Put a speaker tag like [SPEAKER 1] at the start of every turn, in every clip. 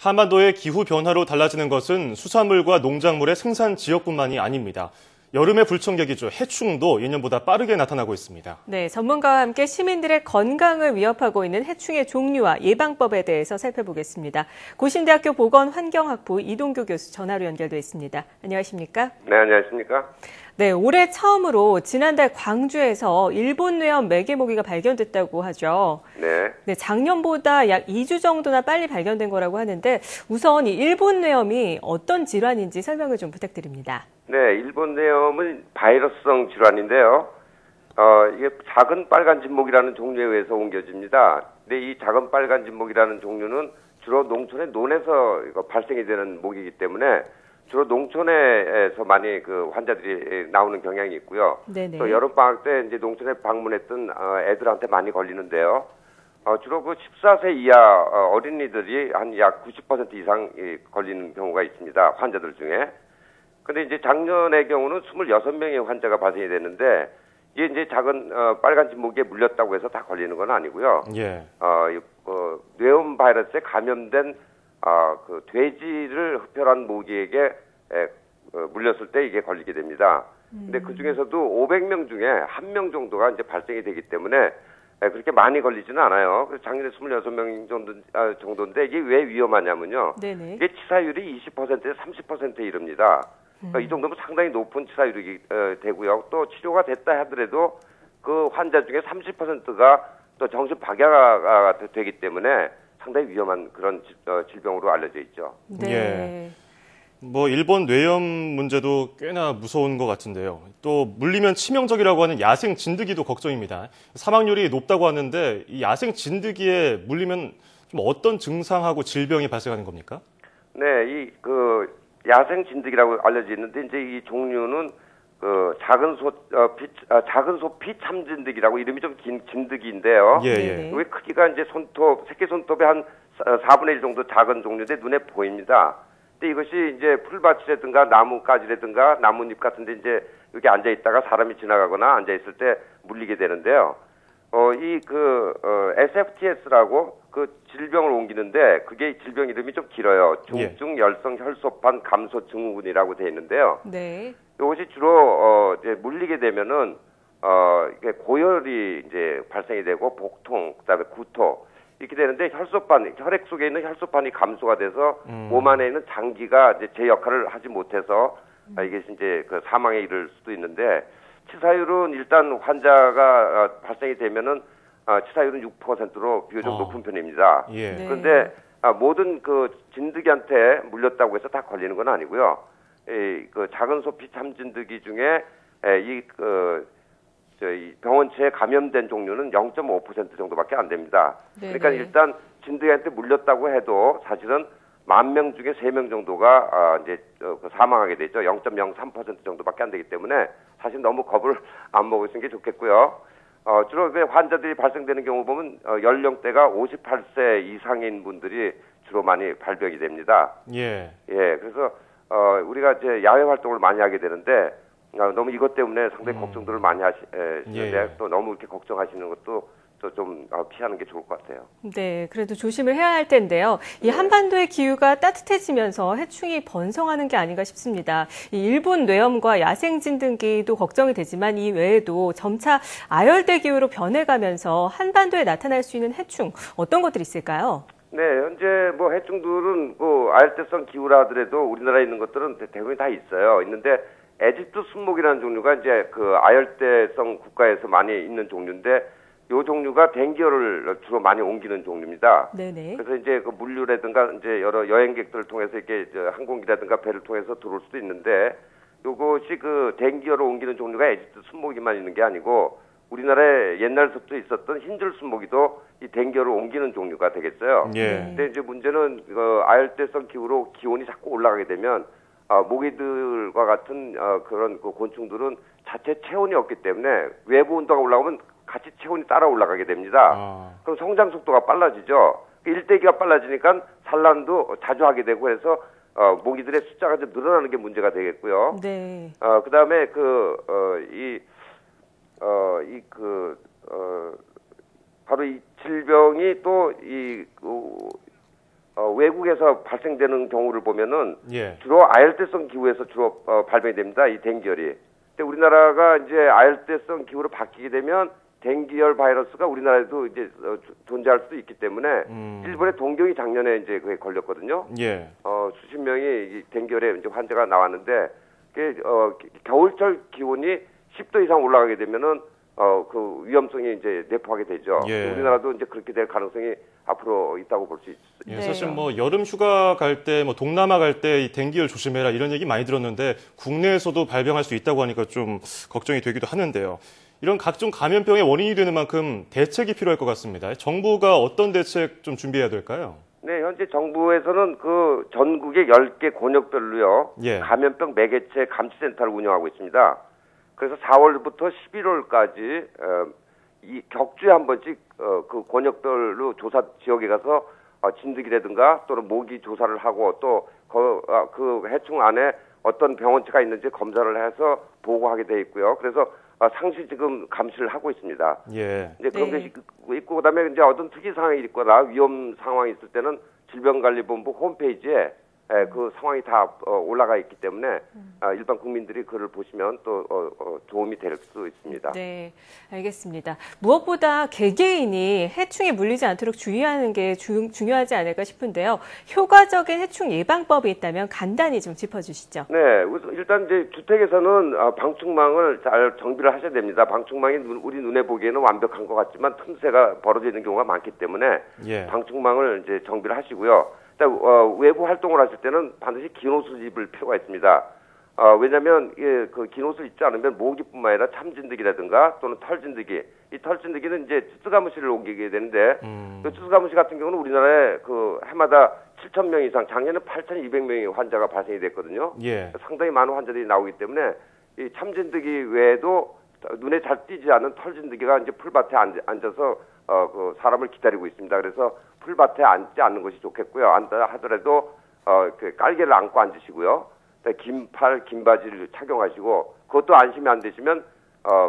[SPEAKER 1] 한반도의 기후 변화로 달라지는 것은 수산물과 농작물의 생산 지역뿐만이 아닙니다. 여름의 불청객이죠. 해충도 예년보다 빠르게 나타나고 있습니다.
[SPEAKER 2] 네, 전문가와 함께 시민들의 건강을 위협하고 있는 해충의 종류와 예방법에 대해서 살펴보겠습니다. 고신대학교 보건환경학부 이동규 교수 전화로 연결돼 있습니다. 안녕하십니까?
[SPEAKER 3] 네, 안녕하십니까?
[SPEAKER 2] 네, 올해 처음으로 지난달 광주에서 일본 뇌염 매개모기가 발견됐다고 하죠.
[SPEAKER 3] 네.
[SPEAKER 2] 네, 작년보다 약 2주 정도나 빨리 발견된 거라고 하는데 우선 이 일본 뇌염이 어떤 질환인지 설명을 좀 부탁드립니다.
[SPEAKER 3] 네, 일본 뇌염은 바이러스성 질환인데요. 이게 작은 빨간 진목이라는 종류에 의해서 옮겨집니다. 근데 이 작은 빨간 진목이라는 종류는 주로 농촌의 논에서 발생이 되는 모기이기 때문에 주로 농촌에서 많이 그 환자들이 나오는 경향이 있고요.
[SPEAKER 2] 네네.
[SPEAKER 3] 또 여름방학 때 이제 농촌에 방문했던 애들한테 많이 걸리는데요. 주로 그 14세 이하 어린이들이 한 약 90% 이상 걸리는 경우가 있습니다. 환자들 중에. 근데 이제 작년의 경우는 26명의 환자가 발생이 됐는데 이게 이제 작은 빨간 진모기에 물렸다고 해서 다 걸리는 건 아니고요.
[SPEAKER 1] 예.
[SPEAKER 3] 뇌염 바이러스에 감염된 그 돼지를 흡혈한 모기에게 물렸을 때 이게 걸리게 됩니다. 근데 그 중에서도 500명 중에 1명 정도가 이제 발생이 되기 때문에 그렇게 많이 걸리지는 않아요. 그래서 작년에 26명 정도인데 이게 왜 위험하냐면요.
[SPEAKER 2] 네네.
[SPEAKER 3] 이게 치사율이 20%에서 30%에 이릅니다. 이 정도면 상당히 높은 치사율이 되고요. 또 치료가 됐다 하더라도 그 환자 중에 30%가 또 정신 박야가 되기 때문에 상당히 위험한 그런 질병으로 알려져 있죠.
[SPEAKER 2] 네.
[SPEAKER 1] 예. 일본 뇌염 문제도 꽤나 무서운 것 같은데요. 또 물리면 치명적이라고 하는 야생 진드기도 걱정입니다. 사망률이 높다고 하는데 이 야생 진드기에 물리면 좀 어떤 증상하고 질병이 발생하는 겁니까?
[SPEAKER 3] 네, 야생 진드기라고 알려져 있는데 이제 이 종류는 그 작은 소 피참진드기라고 이름이 좀 긴 진드기인데요.
[SPEAKER 1] 예.
[SPEAKER 3] 왜 크기가 이제 새끼 손톱의 한 4분의 1 정도 작은 종류인데 눈에 보입니다. 근데 이것이 이제 풀밭이라든가 나무가지라든가 나뭇잎 같은데 이제 여기 앉아 있다가 사람이 지나가거나 앉아 있을 때 물리게 되는데요. SFTS라고 그 질병을 옮기는데 그게 질병 이름이 좀 길어요. 중증 열성 혈소판 감소 증후군이라고 되어 있는데요.
[SPEAKER 2] 네.
[SPEAKER 3] 이것이 주로 이제 물리게 되면은 이게 고열이 이제 발생이 되고 복통, 그다음에 구토 이렇게 되는데 혈액 속에 있는 혈소판이 감소가 돼서 몸 안에 있는 장기가 이제 제 역할을 하지 못해서 이게 이제 그 사망에 이를 수도 있는데 치사율은 일단 환자가 발생이 되면은 치사율은 6%로 비교적 높은 편입니다.
[SPEAKER 1] 예.
[SPEAKER 2] 네.
[SPEAKER 3] 그런데 모든 그 진드기한테 물렸다고 해서 다 걸리는 건 아니고요. 그 작은 소피 참진드기 중에 이 병원체에 감염된 종류는 0.5% 정도밖에 안 됩니다.
[SPEAKER 2] 네네.
[SPEAKER 3] 그러니까 일단 진드기한테 물렸다고 해도 사실은 10,000명 중에 3명 정도가 이제 사망하게 되죠. 0.03% 정도밖에 안 되기 때문에 사실 너무 겁을 안 먹으시는 게 좋겠고요. 주로 환자들이 발생되는 경우 보면 연령대가 58세 이상인 분들이 주로 많이 발병이 됩니다.
[SPEAKER 1] 예.
[SPEAKER 3] 그래서 우리가 이제 야외 활동을 많이 하게 되는데 너무 이것 때문에 상당히 걱정들을 많이 하시는데 또 너무 이렇게 걱정하시는 것도 또 좀 피하는 게 좋을 것 같아요.
[SPEAKER 2] 네, 그래도 조심을 해야 할 텐데요. 이 한반도의 기후가 따뜻해지면서 해충이 번성하는 게 아닌가 싶습니다. 이 일본 뇌염과 야생 진드기도 걱정이 되지만 이 외에도 점차 아열대 기후로 변해가면서 한반도에 나타날 수 있는 해충 어떤 것들이 있을까요?
[SPEAKER 3] 네, 현재 해충들은 아열대성 기후라 하더라도 우리나라에 있는 것들은 대부분 다 있어요. 있는데 에집트 순목이라는 종류가 이제 그 아열대성 국가에서 많이 있는 종류인데 이 종류가 댕기열을 주로 많이 옮기는 종류입니다.
[SPEAKER 2] 네네.
[SPEAKER 3] 그래서 이제 그 물류라든가 이제 여러 여행객들을 통해서 이렇게 항공기라든가 배를 통해서 들어올 수도 있는데 요것이 그 댕기열을 옮기는 종류가 에집트 순목이만 있는 게 아니고 우리나라에 옛날부터 있었던 흰줄 순목이도 이 댕기열을 옮기는 종류가 되겠어요.
[SPEAKER 1] 예.
[SPEAKER 3] 근데 이제 문제는 아열대성 기후로 기온이 자꾸 올라가게 되면 모기들과 같은 그런 그 곤충들은 자체 체온이 없기 때문에 외부 온도가 올라오면 같이 체온이 따라 올라가게 됩니다. 그럼 성장 속도가 빨라지죠. 일대기가 빨라지니까 산란도 자주 하게 되고 해서 모기들의 숫자가 좀 늘어나는 게 문제가 되겠고요.
[SPEAKER 2] 네.
[SPEAKER 3] 그다음에 바로 이 질병이 또 외국에서 발생되는 경우를 보면은
[SPEAKER 1] 예.
[SPEAKER 3] 주로 아열대성 기후에서 주로 발병이 됩니다. 이 댕기열이. 근데 우리나라가 이제 아열대성 기후로 바뀌게 되면 댕기열 바이러스가 우리나라에도 이제 존재할 수도 있기 때문에 일본의 동경이 작년에 이제 그게 걸렸거든요.
[SPEAKER 1] 예.
[SPEAKER 3] 수십 명이 이 댕기열에 이제 환자가 나왔는데 겨울철 기온이 10도 이상 올라가게 되면은 그 위험성이 이제 내포하게 되죠.
[SPEAKER 1] 예.
[SPEAKER 3] 우리나라도 이제 그렇게 될 가능성이 앞으로 있다고 볼 수 있습니다.
[SPEAKER 1] 예,
[SPEAKER 2] 네.
[SPEAKER 1] 사실 뭐 여름 휴가 갈 때, 뭐 동남아 갈 때 이 댕기열 조심해라 이런 얘기 많이 들었는데 국내에서도 발병할 수 있다고 하니까 좀 걱정이 되기도 하는데요. 이런 각종 감염병의 원인이 되는 만큼 대책이 필요할 것 같습니다. 정부가 어떤 대책 좀 준비해야 될까요?
[SPEAKER 3] 네, 현재 정부에서는 그 전국의 10개 권역별로요.
[SPEAKER 1] 예.
[SPEAKER 3] 감염병 매개체 감시센터를 운영하고 있습니다. 그래서 4월부터 11월까지 이 격주에 한 번씩 그 권역별로 조사 지역에 가서 진드기라든가 또는 모기 조사를 하고 또 그 해충 안에 어떤 병원체가 있는지 검사를 해서 보고하게 돼 있고요. 그래서 상시 지금 감시를 하고 있습니다.
[SPEAKER 1] 예.
[SPEAKER 3] 이제 그런
[SPEAKER 2] 네.
[SPEAKER 3] 게 있고 그다음에 이제 어떤 특이 상황이 있거나 위험 상황이 있을 때는 질병관리본부 홈페이지에 그 상황이 다 올라가 있기 때문에 일반 국민들이 그를 보시면 또 도움이 될 수 있습니다.
[SPEAKER 2] 네, 알겠습니다. 무엇보다 개개인이 해충에 물리지 않도록 주의하는 게 중요하지 않을까 싶은데요. 효과적인 해충 예방법이 있다면 간단히 좀 짚어주시죠.
[SPEAKER 3] 네, 일단 이제 주택에서는 방충망을 잘 정비를 하셔야 됩니다. 방충망이 우리 눈에 보기에는 완벽한 것 같지만 틈새가 벌어져 있는 경우가 많기 때문에
[SPEAKER 1] 예.
[SPEAKER 3] 방충망을 이제 정비를 하시고요. 외부 활동을 하실 때는 반드시 긴 옷을 입을 필요가 있습니다. 왜냐하면 그 긴 옷을 입지 않으면 모기뿐만 아니라 참진드기라든가 또는 털진드기, 이 털진드기는 이제 쯔스가무시를 옮기게 되는데 그 쯔스가무시 같은 경우는 우리나라에 그 해마다 7,000명 이상, 작년에 8,200명의 환자가 발생이 됐거든요.
[SPEAKER 1] 예.
[SPEAKER 3] 상당히 많은 환자들이 나오기 때문에 이 참진드기 외에도 눈에 잘 띄지 않은 털진드기가 이제 풀밭에 앉아서 그 사람을 기다리고 있습니다. 그래서 풀밭에 앉지 않는 것이 좋겠고요. 앉아 하더라도 그 깔개를 안고 앉으시고요. 긴 팔, 긴 바지를 착용하시고 그것도 안심이 안 되시면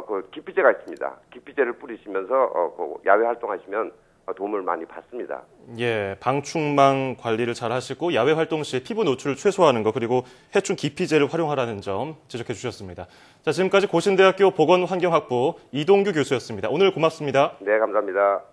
[SPEAKER 3] 그 기피제가 있습니다. 기피제를 뿌리시면서 그 야외 활동하시면 도움을 많이 받습니다.
[SPEAKER 1] 예, 방충망 관리를 잘 하시고 야외 활동 시 피부 노출을 최소화하는 거 그리고 해충 기피제를 활용하라는 점 지적해 주셨습니다. 자, 지금까지 고신대학교 보건환경학부 이동규 교수였습니다. 오늘 고맙습니다.
[SPEAKER 3] 네, 감사합니다.